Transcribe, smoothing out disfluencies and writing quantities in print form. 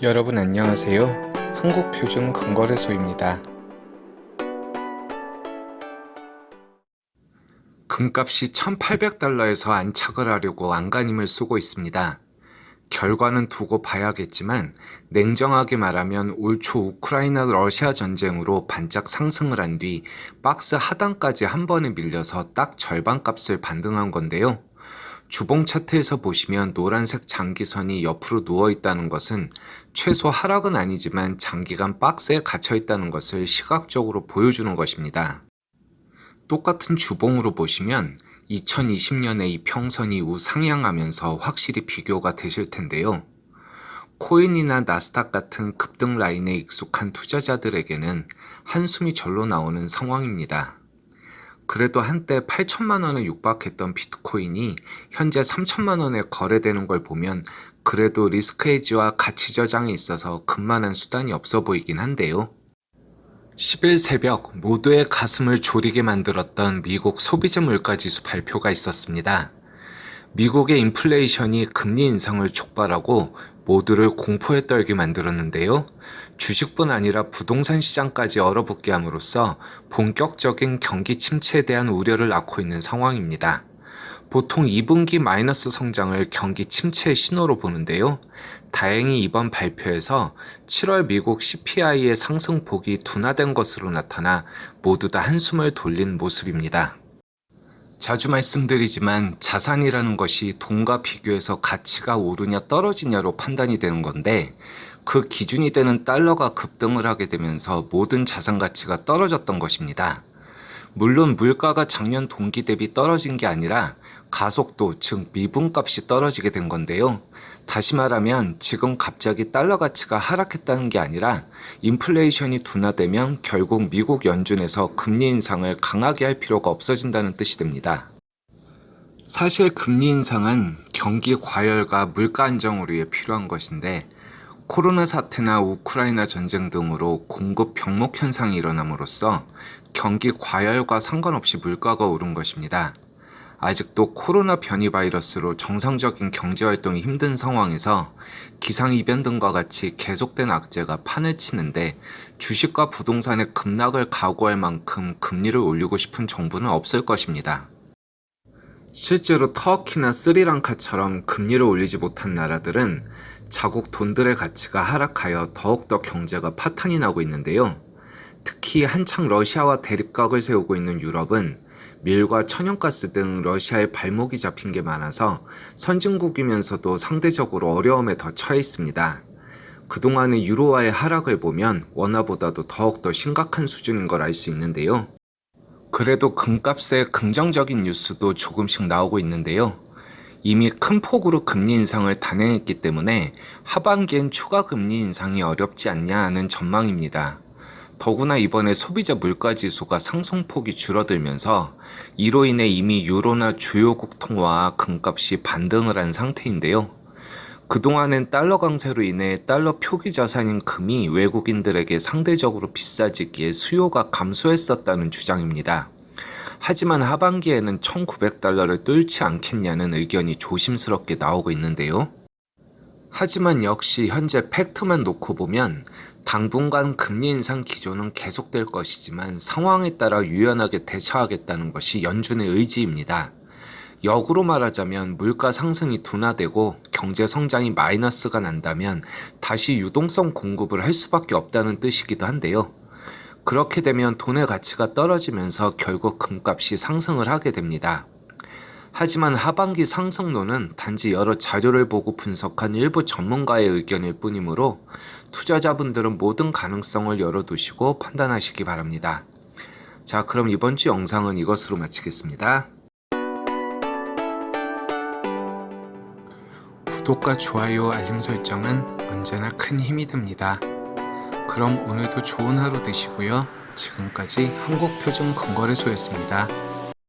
여러분 안녕하세요. 한국표준금거래소입니다. 금값이 $1,800에서 안착을 하려고 안간힘을 쓰고 있습니다. 결과는 두고 봐야겠지만 냉정하게 말하면 올 초 우크라이나 러시아 전쟁으로 반짝 상승을 한 뒤 박스 하단까지 한 번에 밀려서 딱 절반값을 반등한 건데요. 주봉 차트에서 보시면 노란색 장기선이 옆으로 누워 있다는 것은 최소 하락은 아니지만 장기간 박스에 갇혀 있다는 것을 시각적으로 보여주는 것입니다. 똑같은 주봉으로 보시면 2020년에 이 평선이 우상향하면서 확실히 비교가 되실 텐데요. 코인이나 나스닥 같은 급등 라인에 익숙한 투자자들에게는 한숨이 절로 나오는 상황입니다. 그래도 한때 8천만 원에 육박했던 비트코인이 현재 3천만 원에 거래되는 걸 보면 그래도 리스크 헤지와 가치 저장에 있어서 급만한 수단이 없어 보이긴 한데요. 10일 새벽 모두의 가슴을 졸이게 만들었던 미국 소비자 물가지수 발표가 있었습니다. 미국의 인플레이션이 금리 인상을 촉발하고 모두를 공포에 떨게 만들었는데요. 주식뿐 아니라 부동산 시장까지 얼어붙게 함으로써 본격적인 경기 침체에 대한 우려를 낳고 있는 상황입니다. 보통 2분기 마이너스 성장을 경기 침체의 신호로 보는데요. 다행히 이번 발표에서 7월 미국 CPI의 상승폭이 둔화된 것으로 나타나 모두 다 한숨을 돌린 모습입니다. 자주 말씀드리지만 자산이라는 것이 돈과 비교해서 가치가 오르냐 떨어지냐로 판단이 되는 건데 그 기준이 되는 달러가 급등을 하게 되면서 모든 자산 가치가 떨어졌던 것입니다. 물론 물가가 작년 동기 대비 떨어진 게 아니라 가속도, 즉 미분값이 떨어지게 된 건데요. 다시 말하면 지금 갑자기 달러 가치가 하락했다는 게 아니라 인플레이션이 둔화되면 결국 미국 연준에서 금리 인상을 강하게 할 필요가 없어진다는 뜻이 됩니다. 사실 금리 인상은 경기 과열과 물가 안정을 위해 필요한 것인데 코로나 사태나 우크라이나 전쟁 등으로 공급 병목 현상이 일어남으로써 경기 과열과 상관없이 물가가 오른 것입니다. 아직도 코로나 변이 바이러스로 정상적인 경제활동이 힘든 상황에서 기상이변 등과 같이 계속된 악재가 판을 치는데 주식과 부동산의 급락을 각오할 만큼 금리를 올리고 싶은 정부는 없을 것입니다. 실제로 터키나 스리랑카처럼 금리를 올리지 못한 나라들은 자국 돈들의 가치가 하락하여 더욱더 경제가 파탄이 나고 있는데요. 특히 한창 러시아와 대립각을 세우고 있는 유럽은 밀과 천연가스 등 러시아의 발목이 잡힌 게 많아서 선진국이면서도 상대적으로 어려움에 더 처해 있습니다. 그동안의 유로화의 하락을 보면 원화보다도 더욱더 심각한 수준인 걸 알 수 있는데요. 그래도 금값에 긍정적인 뉴스도 조금씩 나오고 있는데요. 이미 큰 폭으로 금리 인상을 단행했기 때문에 하반기엔 추가 금리 인상이 어렵지 않냐 하는 전망입니다. 더구나 이번에 소비자 물가지수가 상승폭이 줄어들면서 이로 인해 이미 유로나 주요국 통화와 금값이 반등을 한 상태인데요. 그동안엔 달러 강세로 인해 달러 표기 자산인 금이 외국인들에게 상대적으로 비싸지기에 수요가 감소했었다는 주장입니다. 하지만 하반기에는 $1,900를 뚫지 않겠냐는 의견이 조심스럽게 나오고 있는데요. 하지만 역시 현재 팩트만 놓고 보면 당분간 금리 인상 기조는 계속될 것이지만 상황에 따라 유연하게 대처하겠다는 것이 연준의 의지입니다. 역으로 말하자면 물가 상승이 둔화되고 경제 성장이 마이너스가 난다면 다시 유동성 공급을 할 수밖에 없다는 뜻이기도 한데요. 그렇게 되면 돈의 가치가 떨어지면서 결국 금값이 상승을 하게 됩니다. 하지만 하반기 상승론은 단지 여러 자료를 보고 분석한 일부 전문가의 의견일 뿐이므로 투자자분들은 모든 가능성을 열어두시고 판단하시기 바랍니다. 자, 그럼 이번 주 영상은 이것으로 마치겠습니다. 구독과 좋아요, 알림 설정은 언제나 큰 힘이 됩니다. 그럼 오늘도 좋은 하루 되시고요. 지금까지 한국표준금거래소였습니다.